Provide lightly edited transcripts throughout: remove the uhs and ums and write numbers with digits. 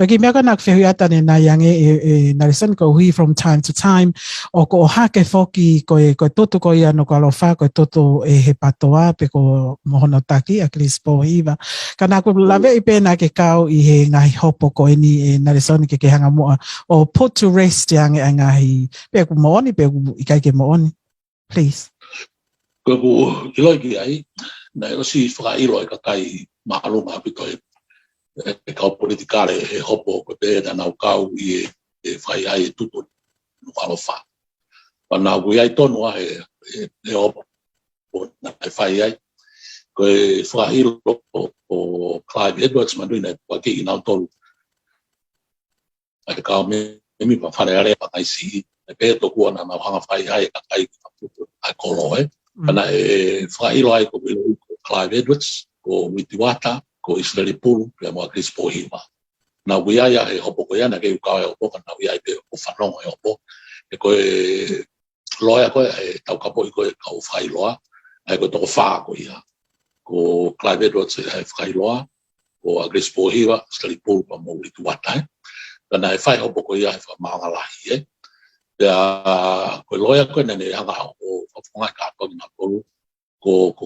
Bagi mea ka nakawhiata ni na yang narisan ko hui from time to time o ko hake foki ko toto ko ia no ko alofa ko toto he patoa pe ko mohono taki a Crispo hiva. Kana ko lave I pena ke kau I he ngahi hopo ko ni narisan ke hanga moa o put to rest yang ngahi pe ko mooni pe I kai ke mooni. Please. Ko iloi ki ai na o si fra iloi ka kai maalunga pito e kau politikare he hopo ko pe na kau I fai ai tutu no alofa. Pana ku ai tonu ai e hopo na fai ai ko fra ilo o Clive Edwards manduina ko ki ina tolu. Ai kau me pa fare are pa ai si e pe to ku na hanga fai ai ka kai ai kolo Pana fra ilo ai ko Clive Edwards ko Witiwata ko Israeli Pulu pe mo Crispo hiva. Na wiaya e hopo ko yana ke ka e hopo na wiaya pe o fanong e hopo e ko loya ko e tau kapo ko ka o fai loa ai ko to fa ko ia ko Clive Edwards e fai loa ko Crispo hiva Israeli Pulu pa mo Witiwata na e fai hopo ko ia e fa maangalahi ya ko loya ko na ne hanga o fa ka to na ko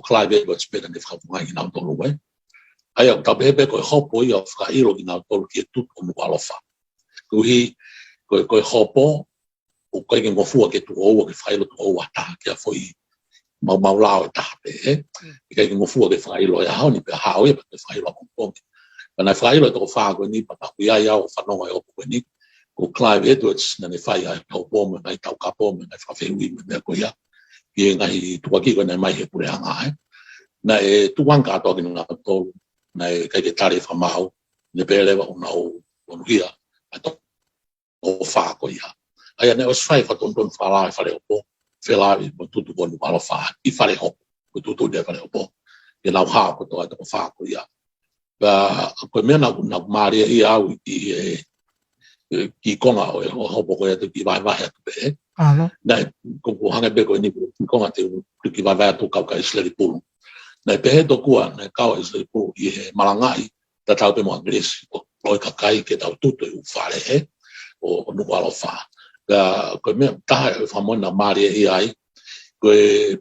Clive Edwards pe na fa fa ina to lo ai o tabebe ko hopo I fra ilo ina tolu ki tu o alofa ko hi ko hopo o ko ngi ngofua ke tu o ke fra ilo tu o ata ke foi mau lao ta pe ke ngi ngofua ke fra ilo ya hauni pe hao e pe fra ilo ko na fra ilo to fa ko ni pa ku ya o fa no e o ko ni ko Clive Edwards na ne fa ya o bom na ta ka bom na fa fe wi me ko ya ki ngai tu ki ko na mai he pure anga na e tu wan ka to ki na to na kai ke tare fa mau ne pele wa una o ria ato o fa ko ia ai ne os fai fa ton fa la fa le o fe la mo tutu ko no ala fa I fa le ho ko tutu de fa le o e na ha ko to ato fa ko ia ba ko me na mari ia au ki konga o ho ko e te ki vai vai pe na ko hanga be ko ni ki konga te ki vai vai to ka Israeli Pulu na pe do kua na kau Israeli Pulu I he malangai ta tau pe mo English o ka kai ke tau tutu u fare o no alofa ga ko me ta fa mo na mari ai ko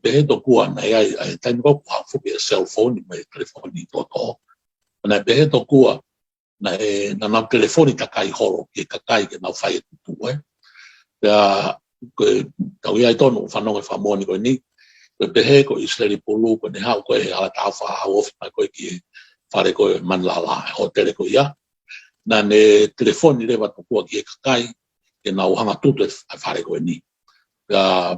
pe do kua na ai ta ngo pa fu be cell phone me telefoni to na pe do kua na telefoni ta kai holo ke ka kai ke na fai tu ga ko tau ia tonu fa no fa mo ni ko ni ko pe ko Israeli Pulu ko ne ha ko e ala ta fa o fa ko ki fare ko manlala hotel ko ia na ne telefoni le va ko ki kai ke na hanga tutu fare ko ni ga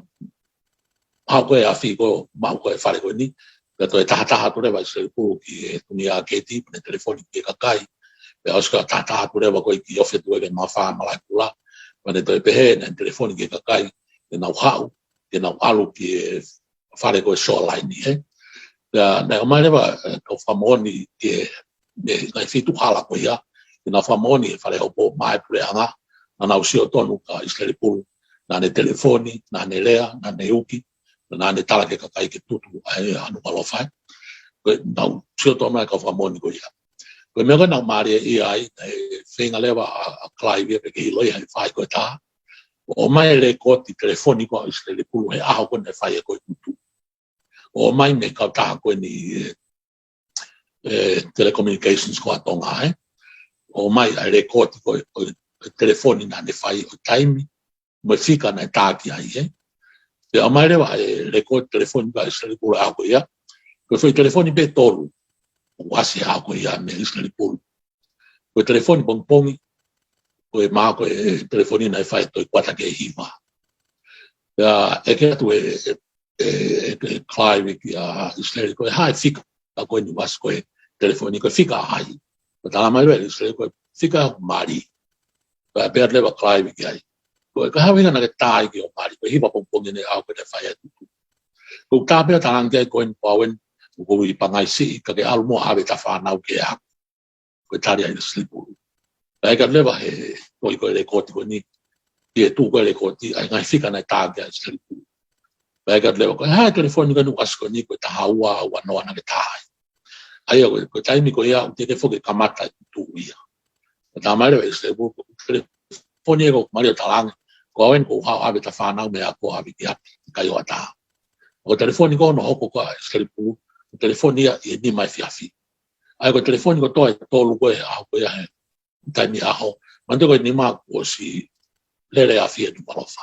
ha ko e afi ko ma ko fare ko ni ga to ta to le va Israeli Pulu ki ni a ke ti ne telefoni ki kai pe aska ta to le va ko ki ofe tu ke ma fa mala kula ma ne to pe ne telefoni ki kai ke na hau ke na alu ki fare ko shoreline na mai leva ko famoni ke na fitu hala ko ia na famoni fare o mai pure anga na usio tonu ka Israeli Pulu na ne telefoni na ne lea na ne uki na ne tala ke kai ke tutu ai anu alofa ko na usio tonu ka famoni ko ia ko me na mari ai fenga leva a Clive ke iloi ai fai ko ta o mai le ko ti telefoni ko Israeli Pulu e a ko ne fai ko tutu o mai me ka ta ko ni telecommunications ko atonga o mai a record ko telefoni na ne fai o time mo fika na ta ki ai pe o mai le record telefoni ba Israeli Pulu a ko ia ko foi telefoni be tolu o asi a ko ia me Israeli Pulu ko telefoni pong ko e ma ko telefoni na fai to kwata ke hiva ya e ke tu Clive Israeli ko hai fika ko ni was ko telefoni ko fika hai ko ta mai le Israeli ko fika mari pa per le Clive ki ai ko ha winga na tai ki o mari ko hiva pong ne a ko te fai ko ta pe ta lang ko en pawen ko wi pangai si ka ke almo ave ta fa na ke a ko ta ri Israeli Pulu ai ka le ba he ko le ko ni e tu ko le ko ti ai ngai fika na ta ke Israeli Pulu Baga leo ko ha telefoni ko no asko ni ko ta hawa wa no na ta ai ko tai mi ko ia te ke foke kamata tu ia ta mai le se bu telefoni ko Mario talang ko en ko ha ave ta fa na me ko ave ya ka yo ta o telefoni ko no ko se pu telefoni ya ni mai fiafi ai ko telefoni ko to lu ko a ko ya ta ni a ho mando ko ni ma ko si le a fi no palofa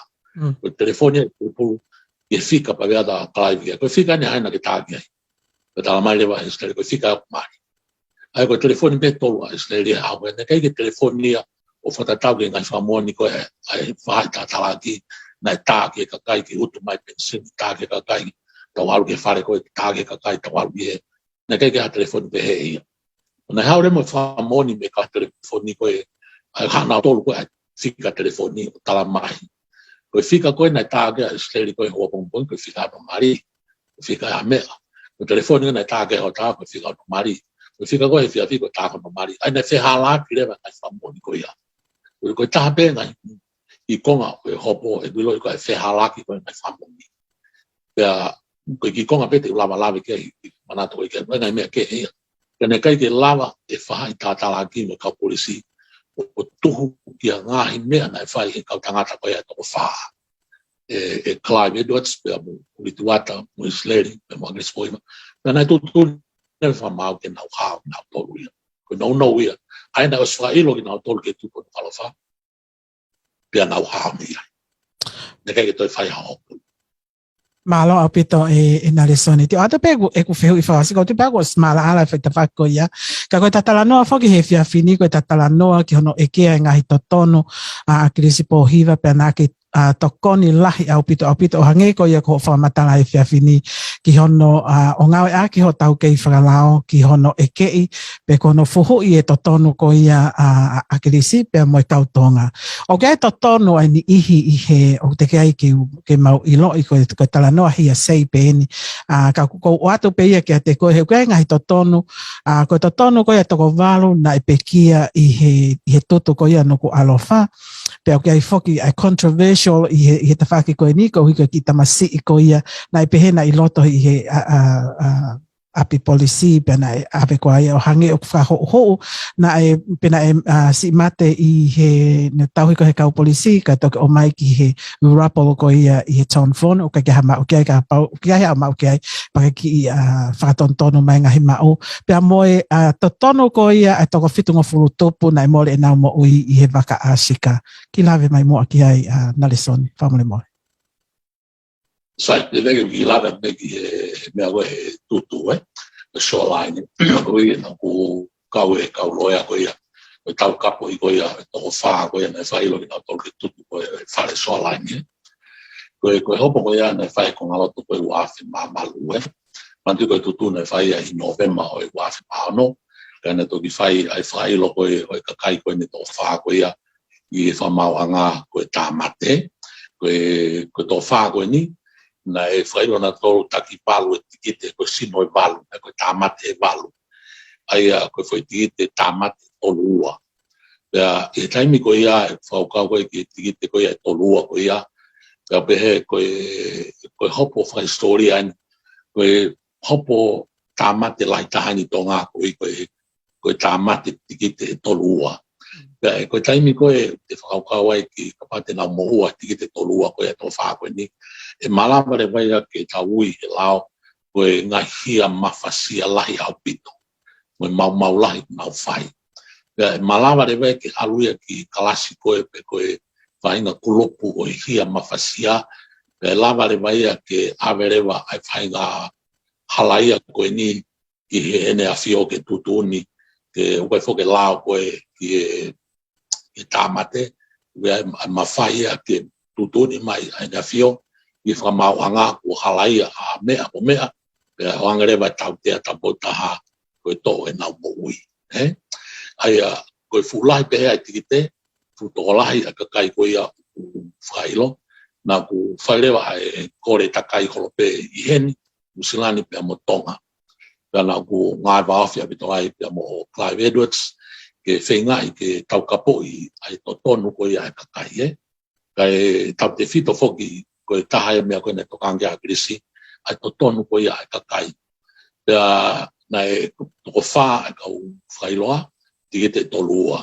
o telefoni ko e fica pa ver da live ko fica ni ana que ta aqui ko ta mai le va este ko fica mai ai ko telefoni be to wa este le a ko ne ke telefoni o fata tau ngai famoni ko ai fa ta talaki na ta ke ka kai ki utu mai pension ta ke ka kai to al ke fare ko ta ke ka kai to al ye na ke ka telefoni be he na haure mo famoni me ka telefoni ko ai ha na to ko fica telefoni tala mai ko fica ko na ta ke steli ko ho pon ko fica no mari fica a me o telefoni na ta ke ho ta ko fica no mari ko fica ko fica fica ta ko no mari ai na fe hala ki le ba famoni ko ya ko ta be na I konga e hopo e bilo ko e fe halaki ko na famoni ya ko ki konga pe te lava lava ke mana to ke na me ke e ne kai ke lava e fa ta ta la ki me ka polisi o tuhu ki nga hi me na fa i ka tanga ta ko ya to fa e Clive Edwards pe mo lituata mo sleri pe mo grespo na to ne fa mau ke na ha na to wi ko no wi ai na os fa ilo ki na to ke tu ko fa pia na ha mi ne kai to fa ha malo apito e na lesoni ti ata pego e ku feu I fa si ko ti pego smala ala fe ta fa ko ya ka ko tatala no fo ki he fia fini ko tatala no ki hono e ke nga hitotono a krisi po hiva pe na ki tokoni lahi apito o hange ko ya ko fa matala e fia fini ki hono o ngawe a ki ho tau ke fralao ki hono e ke pe ko no fo I e totono ko ya a krisi pe mo tau tonga o ke totono ai ni ihi I he o te ke ai ke mau ilo I ko tala no hi a sei peni ka ko atu pe ia ke te ko he ko ngai totono ko totono ko ya to ko valo na pekia I he toto ko ya no ko alofa pe o ke ai foki ai controversial I he te faki ko ni ko ki tamasi ko ia na pe he na I loto I he api polisi pena ape ko ai o hange o fa ho na e pena si mate I he ne tau ko he ka polisi ka to o mai ki he rapolo ko ia I he town phone o ka ha ma o ka pa o ka ha ma o ka pa ki fa tontono mai nga hima o pe moe to tono ko ia e to ko fitu ngo fulu topu na mo le na mo I he vaka asika ki lave mai mo ki ai na lesoni famole mo sai deve che la da che mi ha tutto the shoreline ko I ko kawe ka loya ko ia ko tau kapo I ko ia to fa ko ia na fa ilo na to ke tutto ko fa le shoreline ko hopo ko ia na fa ko ngalo to ko wa fi ma malu mantu ko tutto na fa ia I november o wa fi ma no kana to ki fa ai fa ilo ko ka kai ko ni to fa ko ia I fa ma anga ko tamate ko to fa ko ni na e frailo na tolu taki palu e tikite ko sino e valu na ko tamate e valu ai ko foi tikite tamate tolua ya e taimi ko ia fa ka ko ki tikite ko ia tolua ko ia ka be ko hopo fa historia ko hopo tamate lai tahani tonga ko tamate tikite tolua ya ko taimi ko te fa ka ki ka pate na mo tikite tolua ko ia to fa ko ni e malama le vai ke taui e lao ko ngahia mafasia lahi au pito mo mau lahi mau fai e malama le vai ke aluia ki klasiko e pe ko vai na kulopu o hia mafasia e lava le vai ke avereva ai fai ga halaia ko ni ki ene afio ke tutuni ke o fo ke lao ko ki e tamate we mafai ke tutuni mai ai afio I fa mau anga o halai a mea o mea pe hangere va tau te tapota ha ko to e na moi ai ko fulai pe ai tikite fu to lai ka kai ko ia failo na ku faile va ko re takai ko pe I hen musilani pe mo tonga na ku ngai va afia pe to ai pe mo Clive Edwards ke fenga ke tau kapo ai to tonu ko ia ka kai kai tau te fito foki ko taha me ko ne to kanga krisi ai to tonu ko ia ka kai ya na to fa ka failoa tigete tolua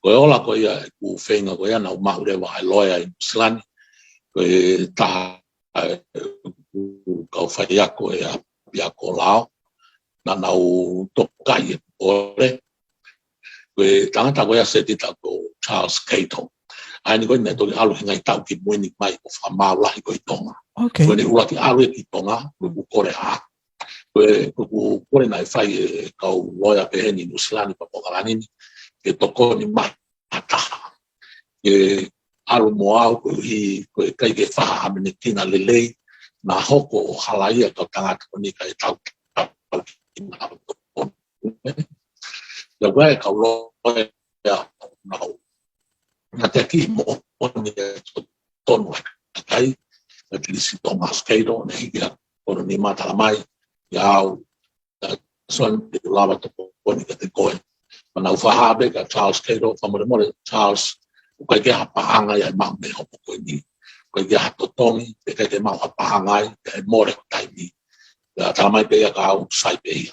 ko ola ko ia ku fenga ko ia na ma ure wa loya slan ko ta ko fai ako ia ko lao na nau tokai ore ko tangata ko ia setita ko Charles Cato ai ni ko na to alu ngai tau ki moini mai ko fa maula ko itonga ko ni ula ki alu ki tonga ko kore ha ko kore na fai ka loya pe ni muslani pa pokalani ke toko ni mai ata ke alu moa ko kai ke fa amene tina lele na hoko halaia to tangata ko ni kai tau the way ka loya na te ki mo ni tonu kai at least Thomas Cato na higa o ni mata mai ya son de lava to ko ni te ko na ufahabe ka Charles Cato fa mo Charles ko ke hapanga ya ma me ho ko ni ko ke hato tomi ke ma hapanga ya more tai ni ya tamai pe ya ka sai pe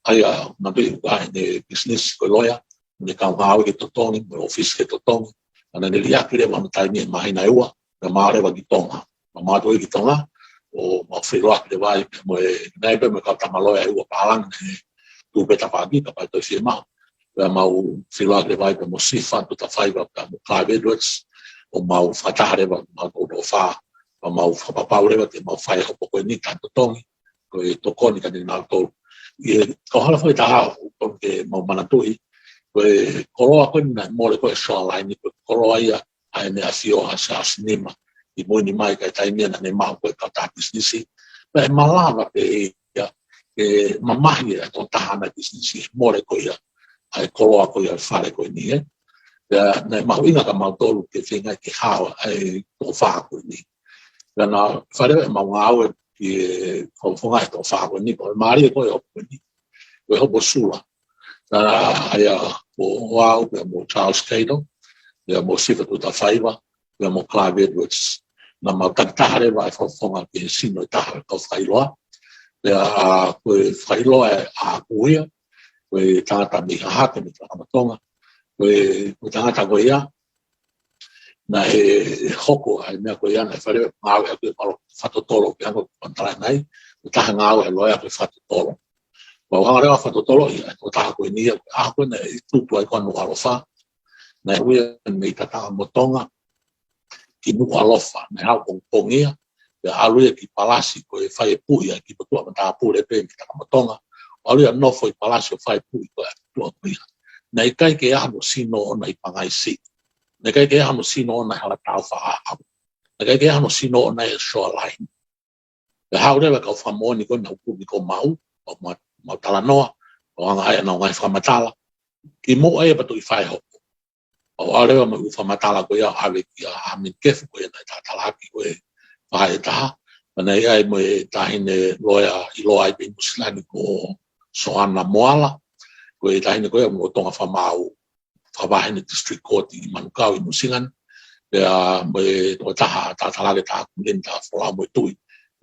ai na be ka ne business ko loya ni ka ha ke to tomi office ke to tomi ana ni ya kire ma tai ni mai na ua na mare wa gitonga ma to gitonga o ma filo ke vai mo nei pe me ka tamaloya ua palang tu beta pagi ka pa to firma mau filo ke vai pe mo sifa tu ta fai ka mo private works o mau fatare ba ma to fa mau fa pa paure ke mau fai ko ko ni tanto tongi ko to koni ka ni na to e ko hala foi ta o ke mau manatui ko koloa ko na mo le ko so line ko koloa ia ai ne asio asa sinema i mo ni mai ka tai ni na ne mau ko ka ta business pe malava pe ia ke mamahi to ta na business mo le ko ia ai koloa ko ia fare ko ni na mau inga ka mau tolu ke finga ke hawa ai to fa ko ni na fare mau ngau ke ko fonga to fa ko ni ko mari ko yo ko ni ko ho sula na ai o wow mo Charles Cato ya mo sifa tu ta faiva ya mo Clive Edwards na mau tantare vai fonga ke sino ta ko failoa ya ko failoa a kuia ko tata mi ha ke mi ta matonga ko tangata ko ia na hoko ai me ko ia na fare ngau e ko fato tolo ke ko kontra nai ta ngau e loya ko fato tolo ko hanga re fato tolo ia ko ta ko ni a ko na tu ai ko no alofa na ui me ta motonga ki no alofa na ha ko pongia e alu ki palasi ko e fai pu ia ki to ta pu le pe ki ta motonga alu no foi palasi fai pu ko to na kai ke amo sino na ipangai si na kai ke amo sino na hala tau fa na kai ke amo sino na shoreline the how they ka fa mo ni ko na ku ko mau o ma tala no o nga ai na ngai fa matala ki mo ai pa to fai ho o ale ma fa matala ko ya ave ki a mi ke ko ya ta tala ki ko fa ta na ai mo ta hine loya I loya be muslani ko so ana moala ko e taina ko mo tonga fa mau fa ba ni district court I Manukau I Musingan ya mo to ta la ta lenta fo mo tu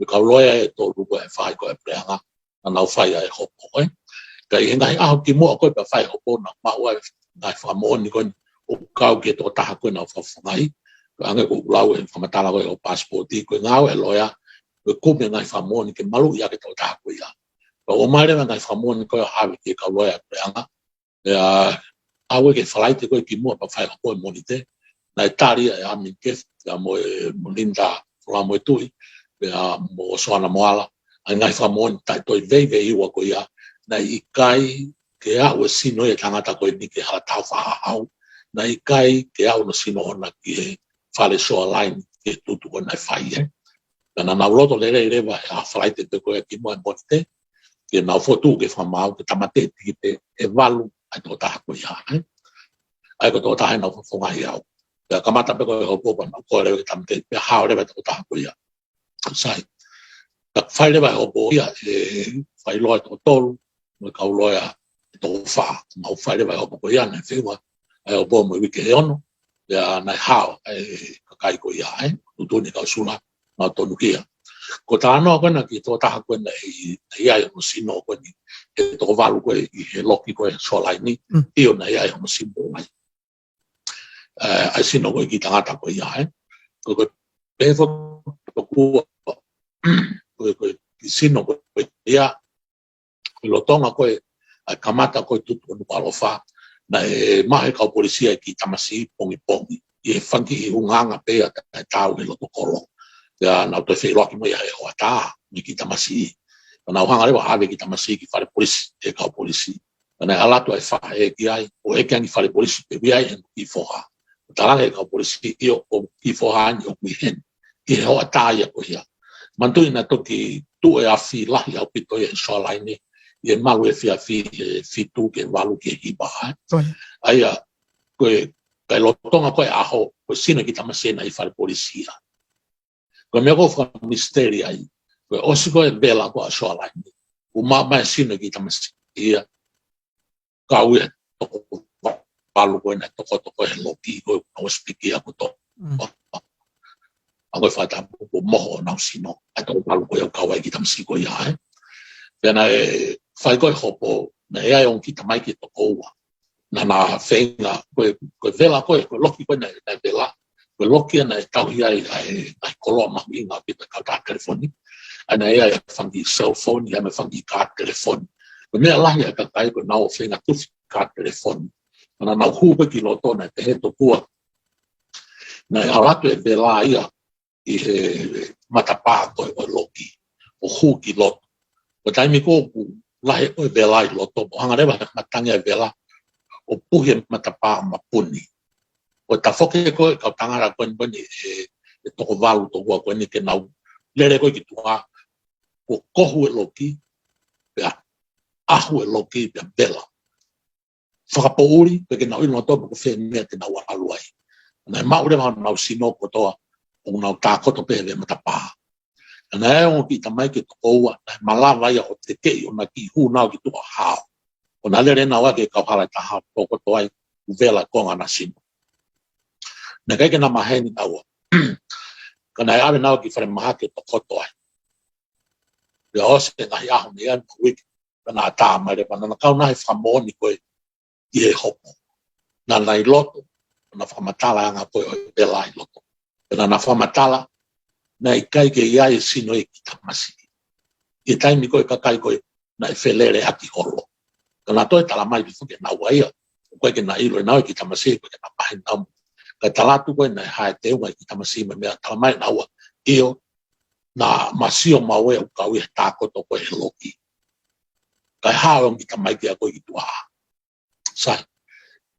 ko loya to ru ko fa ko preanga na fa ya ho ko ka I ngai a ki mo ko pa fa ho na ma wa na fa mo ni ko o ka ke to ta ko na fa ngai anga ko lau e fa mata la ko passport ko ngau e loya ko me ngai fa mo ni ke malu ya ke to ta ko ya o mare na ngai fa mo ni ko ha ke ka loya preanga ya awe ke flight ko ki mo pa fa ko monite na Italia ya mi ke ya mo linda la mo tu ya mo so na moala ngai fa mo ta to ve wa ko ya na I kai ke a o sino e tangata ko ni ke ha ta fa au na I kai ke a no sino na ki fale so line ke tutu ko na fa ye na roto le va a flight de ko ki mo monite ke na foto ke fa mau ke tamate ti te e valu ai to ta ko ya ai ko to ta na fo ngai ya ya kamata pe ko ko pa ko le tamate pe ha le to ta ko ya sai ta fai le va o ya fai lo to tolu mo ka lo ya to fa ma fai le va o ko ya na fe wa ai o bo mo wi ke ono ya na ha ka kai ko ya tu ni ka suna ma to nu kia ko ta no ko na ki to ta ko na ia mo sino ko ni e to valu ko I loki ko so lai ni io na ia mo sino mai ai sino ko ki tangata ko ia ko pe fo ko ko sino ko ia ko lotonga ko ai kamata ko tutu no palofa na mai ka polisia ki tamasi pongi pongi e fanki hunganga pe a tau e loto kolo ya na to fe lo ki mo ia e o ta ni ki tamasi na hanga le wa ave ki tamasi ki fare polisi e ka polisi na ala to e fa e ki ai o e kan ki fare polisi pe bi ai ki foha talanga e ka polisi io o ki foha ni o mi hen ki ho ta ia ko ia mantu ina to ki tu e afi la ia pito e so la ni e malu e fi tu ke walu ke hiba ai ko kai lotonga ko aho ko sino ki tamasi na i fare polisia ko me ko fa misteri ai ko osiko e bela ko so la ni o ma sino ki tamasi ia ka ue to palu ko na to e loki ko o spiki ako to ako fa ta ko mo na sino ato palu ko ka wai ki tamasi ko ia pena e fai ko hopo na e on ki tamai ki to ko na fenga ko vela ko loki ko na vela ko loki na tau ia ai kolo ma inga pita ka telefoni ana ia fangi cell phone ia me fangi ka telefoni ko me la ia ka kai ko na o fenga tu ka telefoni na hu pe ki loto na te to ko na alato e vela ia i matapa ko loki o hu ki loto o taimi ko lahe o vela i loto hanga reba matanga e vela o puhe matapa mapuni o ta foke ko ka tangara ko ni e to valu to ko ni ke nau lere ko ki tua ko kohu e loki ya ahu e loki ya vela whakapouri pe ke nau ino to ko fe me te nau aluai na maure ma nau sino ko to o nau ta ko to pe ve matapa na e o ki tamai ke to o na malava ia o te ke o na ki hu na ki to ha o na le na wa ke ka hala ta ha to ko to ai vela ko na sino na ke na maheni na wa kana ave na ki fare maha ke to ko to ai ya o se na ya ho ni an week na ta ma le na ka na fa mo ni ko e hopo na i loto na fa matala nga ko vela i loto na fa matala na i kai ke ia e sino e ki tamasi i taimi ko e kakai ko na e felere aki holo kana to e tala mai bifu ke na waia ko ke na ilo na ki tamasi ko ke na pahin na ka tala tu ko na ha te wa ki tamasi me tala mai na wa io na masio mawe o ka wi ta ko to ko e loki ka ha o ki tamai ke ko i tua sai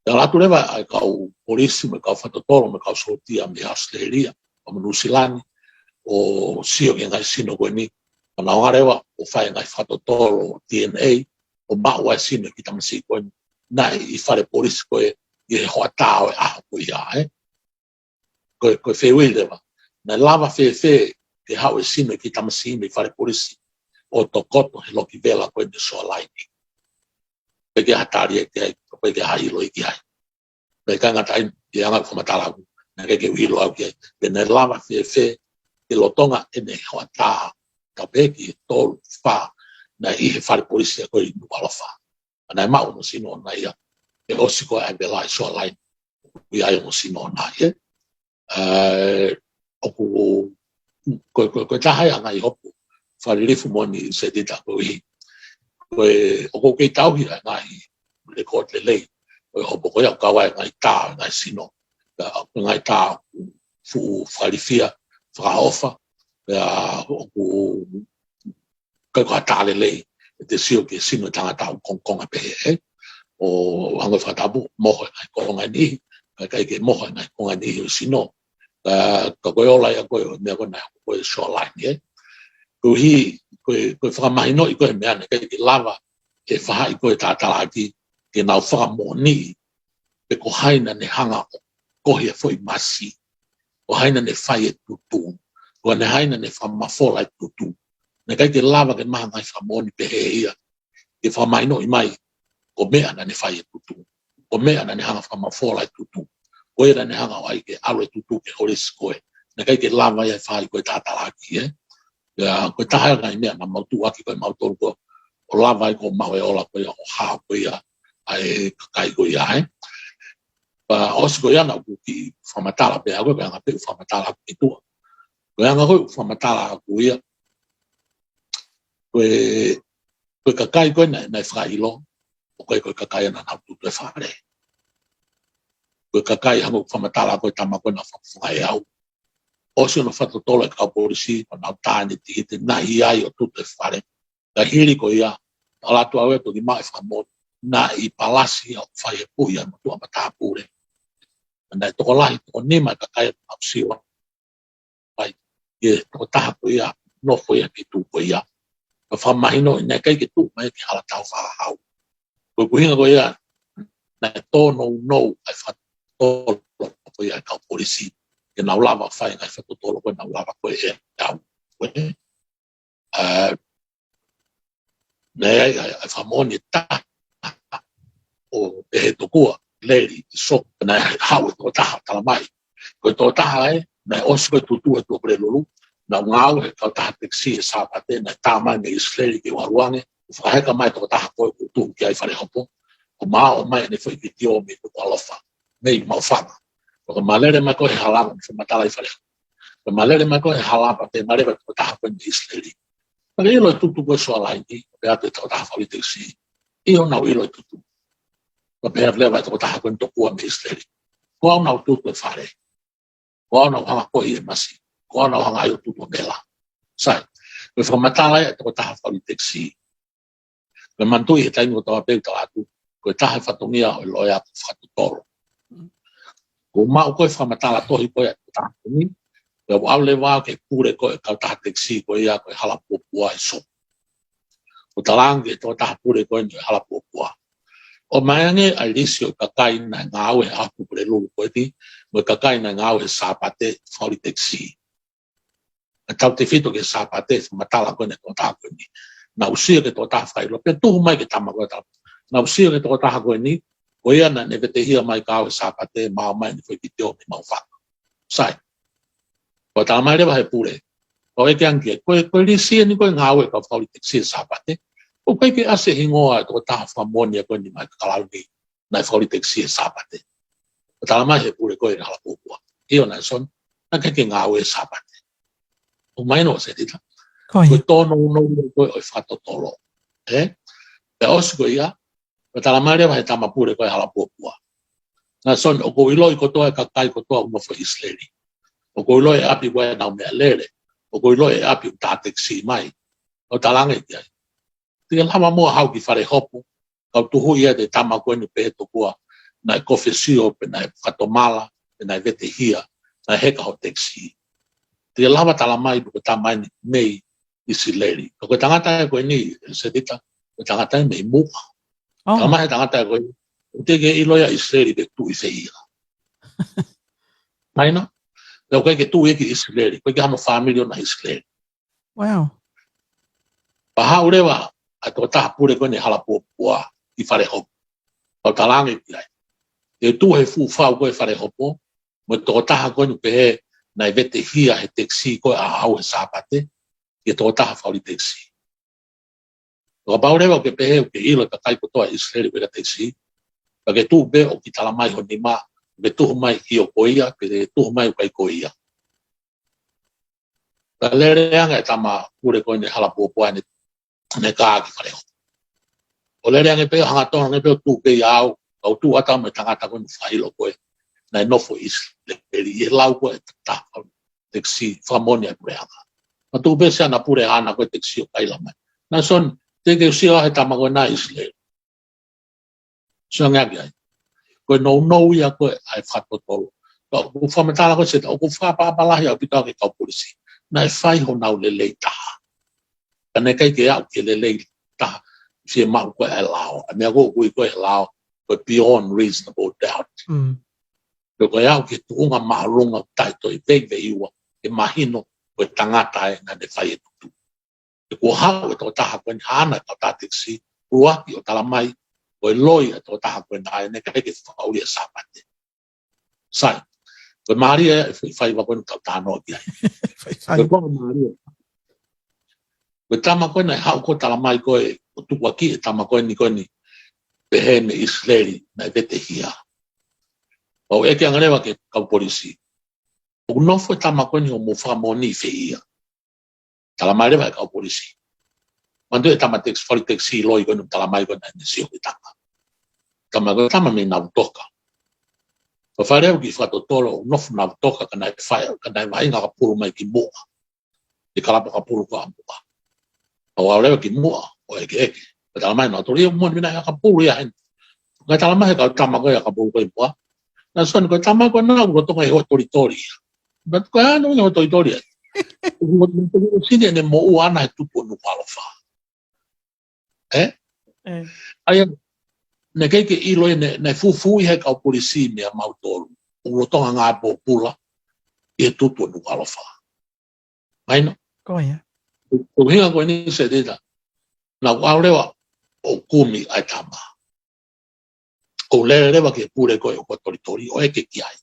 tala tu leva ka o polisi me ka fatotoro me ka sotia me Australia o Nusilani o sio que ngai sino ko ni na ngarewa o fai ngai fatotoro DNA o maua sino ki tamasi ko na i fare polisi ko e ho tao a ko ia ko fe wele na lava fe ke ha sino ki tamasi me fare polisi o to koto he loki vela ko de so laini pe ke hatari ke pe ke hai lo ki hai pe ka ngatai ia nga ko matala na ke wilo au ke na lava fe ke lotonga e me hoa tā ka peki tolu wha na i he whare polisi a koe i nuala wha. Ana e mau no sino na ia e osi koe ai belai soa lai i ai no sino na ia. Oku koe tahai anga i hopu whare rifu moni se dita koe i koe oku kei tauhi a ngai le kote le lei koe hopu koe au kawai ngai tā ngai sino ngai tā fu whare fia whakaofa o kai ko tale lei te sio ke sino tangata konga pe o hanga whatabu moho ai konga ni kai ke moho ai konga ni sino ka ko ola ya ko me ko na ko so la ni ko hi ko whakamai no i ko me ana kai ke lava e wha i ko tatala ki ke na whakamoni pe ko haina ne hanga ko he foi masi o haina ne whai e tutu o ne haina ne whamafola e tutu ne kai ke lava ke maha ngai whamoni pe he ia ke whamai no i mai ko mea na ne whai e tutu ko mea na ne hanga whamafola e tutu ko era ne hanga wai ke alo e tutu ke horesi koe ne kai ke lava ia whai koe tātaraki koe tahai ngai mea na mautu aki koe mautoru ko o lava i ko mau e ola koe o haa koe ia ai kai koe ia pa osi ko yana ku ki famatala pe ako pe ngape famatala itu ko yana ko famatala ku ia ko kakai ko na frailo ko kakai na na tu fare ko kakai hango famatala ko tama ko na fai au osi no fato tola ka polisi na tani ti na ia yo tu fare da hiri ko ia ala tu awe to di mai famo na I palasi au fai pu ia no tu amata pure na to lai to nema kakai au siwa ai ye to ta ko ia no foi ki tu ko ia fa mai no na kai ki tu mai ki hala tau fa hau ko hinga ko ia na to no ai fa to ko ia ka polisi ke na lava fai na fa to ko na lava ko e tau ko ne ai fa moni ta o e to ko lady so na hau to ta ta mai ko to ta ai na osko tu to pre lulu na ngau ka ta taxi sa pate na tama me isleri ke waruange fa ka mai to ta ko tu ki ai fare hopo o mai ne foi ki o me ko alofa me ma fa ko malere ma ko hala fa matala ai fare ko malere ma ko hala pate mare ko ta ko isleri pa ilo tu ko so ala ni pe ate to ta fa taxi io na ilo tu pa pe leva to ta ko to ko me isleri ko na tu ko fare ko na ha ko I masi ko na hanga yo tu bela sai ko fa matala e to ta fa taxi ko mantu e tai no to pe to atu ko ta fa to mia o lo ya fa to toro ko ma ko fa matala to hi ko ya ta ni ko au le va ke pure ko ka ta taxi ko ya ko hala po ai so ko talang ke to ta pure ko ni hala po o maange alisio kakai na ngawe aku pure lu ko ti mo kakai na ngawe sapate fa taxi tau te fito ke sapate matala ko ne to ta ko ni na usia ke to ta fai lo pe tu mai ke tama ko ta na usia ke to ta ko ni ko ia na ne te hia mai ka sapate ma mai ni foi ki te o mi mau fa sai ko ta mai le ba pure ko e ke anke ko li si ni ko ngawe ka fa taxi sapate o kai ke ase hingoa to ta fa monia ko ni mai ka la ni na fa taxi sapate ko ta mai pure ko hala po io na son na ke ngawe sapate o mai no se dita ko tono no ko o fatto tolo pe osko ia ko tala mare vai tama pure ko hala popua na son o ko ilo ko to ka kai ko to no fo isleri o ko ilo api ko na me lele o ko ilo api ta taxi mai o talanga ia te lama mo hau ki fare hopo ka tu hu ia de tama ko ni pe to ko na confesio pe na fatomala pe na vete hia na heka ho taxi te lava tala mai ko tamai nei isileri ko tangata ko ni se dita ko tangata me mu tama tangata ko te ke iloya isileri de tu ifeia mai no ko ke tu e ki isileri ko ke hano family na isileri wow pa haureva a to ta pure ko ni hala popua I fare hop o talangi ai e tu he fu fa ko fare hopo mo to ta ko ni pe na vete hia he taxi ko a au sapate e to ta fa taxi o baureva ke pe ke ilo ka kai ko to Israel pe taxi pa ke tu be o ki tala mai ho ni ma be tu mai ki o koia pe tu mai kai koia ta lere anga tama pure ko ni hala po po ne ka ki fare o lere anga pe hanga to ne pe tu pe au o tu ata me tanga ta ko ni fai lo ko na no fo Israel e lau ko ta taxi famonia preanga ma tu be sa na pure ana ko taxi o kai lama na son te ke sia he tamago na Israel so nga ga ko no ya ko ai fato to ko fa metala ko se ko fa pa la ya pita ke ka polisi na fai ho na le leita kana kai ke ya ke le leita si ma ko lao me ko lao ko beyond reasonable doubt ko ya ke tu nga marunga tai to ve iwa e mahino ko tangata na de fai tu ko ha to ta ko hana ka ta taxi ruaki o tala mai o loi to ta ko na ne ka ke fa o le sapate sai ko maria fai va ko ta no dia ko maria ko tama ko na ha ko tala mai ko tu ko ki tama ko ni pe he me Israeli na vete hia o e ke angalewa ke kau polisi o no foi tama ko ni o mo fa mo ni feia tala mai vai kau polisi quando e tama taxi loi ko no tala mai ko na ni si o tama me na toka fa fare o ki fa tolo no na toka kana kana vai nga pulu mai ki mo e kala pa pulu ko ampa o ale ki mo o e ke tala mai na to ri mo ni na ka pulu ya nga tala mai ka tama ko ya ka pulu ko mo na son ko tama ko na ko to ngai tori but ko ano ngai tori o sine ne mo u ana tu po no qualify ai ne ke ilo ne fu he ka polisi me mau tolu o to nga po pula e tu po no qualify ai no ko ya o hinga ko ni se deta na wa lewa o kumi ai tama o le lewa ke pure ko tori o e ke kiai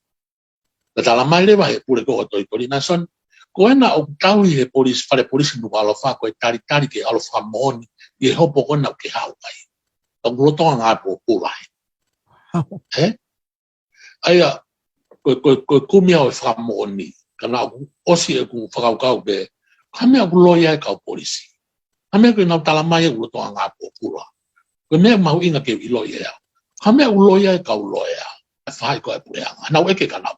ta la mai lewa e pure ko tori na son ko na o tau he polisi fare polisi no qualify ko tari ke alofa moni e hopo ko na ke hau ai o roto nga po pula aia ko kumia o fa moni kana o si e ku fa ka be kame ku loya ka polisi kame ko na tala mai ku to nga po pula ko me mau inga ke loya kame ku loya ka loya fa ko e pula na o ke kana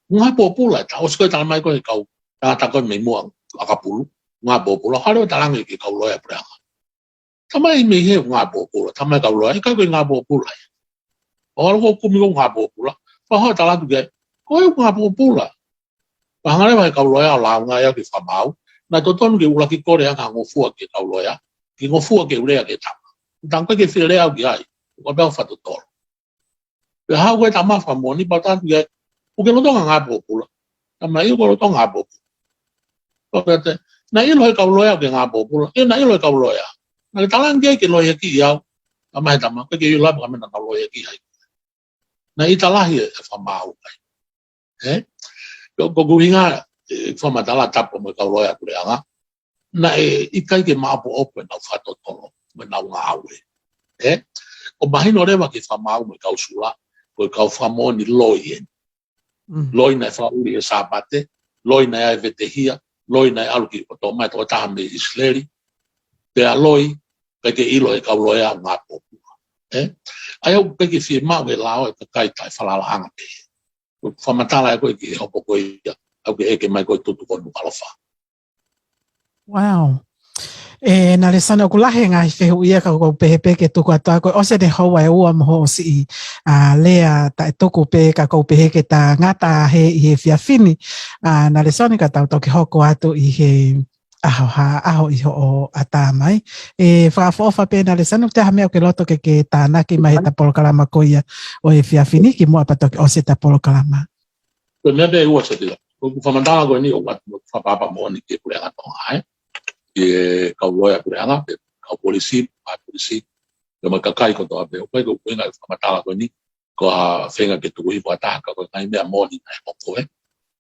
nga po pula ta o sko tala mai ko ka ta ko me mo aka pulu nga po pula ha ro tala nge ke ka loya pula tamai me he nga po pula tamai ka loya ka ko nga po pula o ko kumi ko nga po pula fa ha tala tu ge ko nga po pula pa ngale mai ka loya la nga ya ki fa mau na to ton ke ula ki kore nga ngo fu ke ka loya ki ngo fu ke ule ke ta dan ko ke file au ki ai ko ba fa to tol pe ha ko ta ma fa mo ni pa ta ge o ke no to nga po pula tamai ko to nga po ko te na i lo ka loya ke nga po pula e na i lo ka loya na talang ke loya ki ya tamai tama ko ke la ba me na loya ki ai na i talahi e fa mau ko guhinga fa matala tapo mo ka loya ku anga na i kai ke ma po open na fa to tolo me na ngawe o mahino rewa ke fa mau mo ka usula ko ka fa mo ni loyen loina fa uri e sabate loina e vetehia loina e aluki o to mai to ta me isleri pe aloi ke ilo e ka loya nga po ai o pe ke fi ma we lao e kai tai fa la anga pe fa matala ko ke hopo ko ia au ke mai ko tutu ko no alofa wow na le sana ko lahe nga fe ia ka ko pepe ke tu ko ta ko o se de ho wa o mo si lea ta to ko pe ka ko pe ke ta ngata he fia fini na le sana ka ta to ke ho ko atu i he aho i ho ata mai fa fa pe na le sana te ha me ke loto ke ta na ki mai ta por kala makoia o e fia fini ki mo apato o se ta por kala ma ko me be o se de ko fa mandala ko ni o wat fa papa mo ni ke pule ngato ai e ka loya pule anga ka polisi ko ma ka kai ko to be o pe ko nga fa mandala ko ni ko fenga ke tu i bata ka ko ngai me mo ni ai ko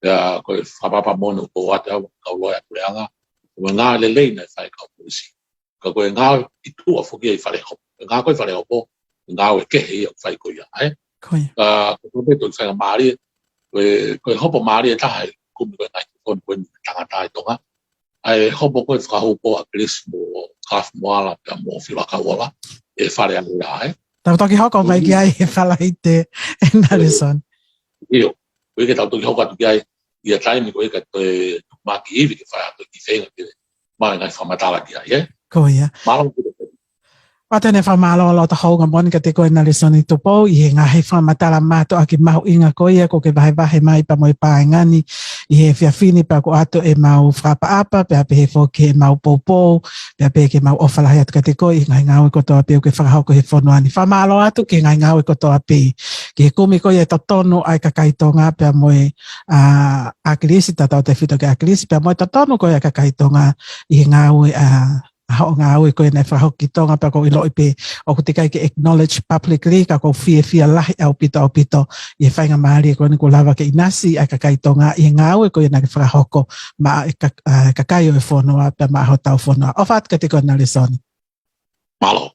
ya ko fa papa mo no ko wat ka loya pule anga ko nga le na fa ka polisi ko nga i tu fo ke fa le ho nga ko fa le ho nga o ke he fa ko ya ai ko be to fa mari ko hopo mari ta hai ku me na ko tanga tai tonga ai hopo ko fa hopo a kris mo kaf mo ala ka mo fila ka wala e fa le ai ta to ki ho ko mai ki ai fa la ite na le son io ko ke ta to ki ho ka tu ai ia tai mi ko ka to ma ki vi ke fa to ki fe ke ma na fa matala ki ai ko ya malo Wata fa malo lo ta ho ngamon ka te ko na lesoni to po i nga he fa matala mato aki mau inga ko ia ko ke vai vai mai pa moi pa ngani i he fia fini pa ko ato e mau fra pa apa pe he fo ke mau popo pe ke mau ofala ya ka te ko i nga ko to pe ke fa ho ko he fono ani fa malo atu ke nga ko to ape ke ko mi ko ia to tono ai ka kai tonga pe moi a krisi ta te fito ke a krisi pe moi to tono ko ia ka kai tonga i nga ho nga o ko na fa ho ki tonga pa ko ilo ipe o ko te kai ke acknowledge publicly ka ko fia lahi au pito i fa nga mari ko ni ko lava ke inasi a ka kai tonga i nga o ko na fa ho ko ma ka kai o fono pa ma ho tau fono o fat ka te ko na lesoni malo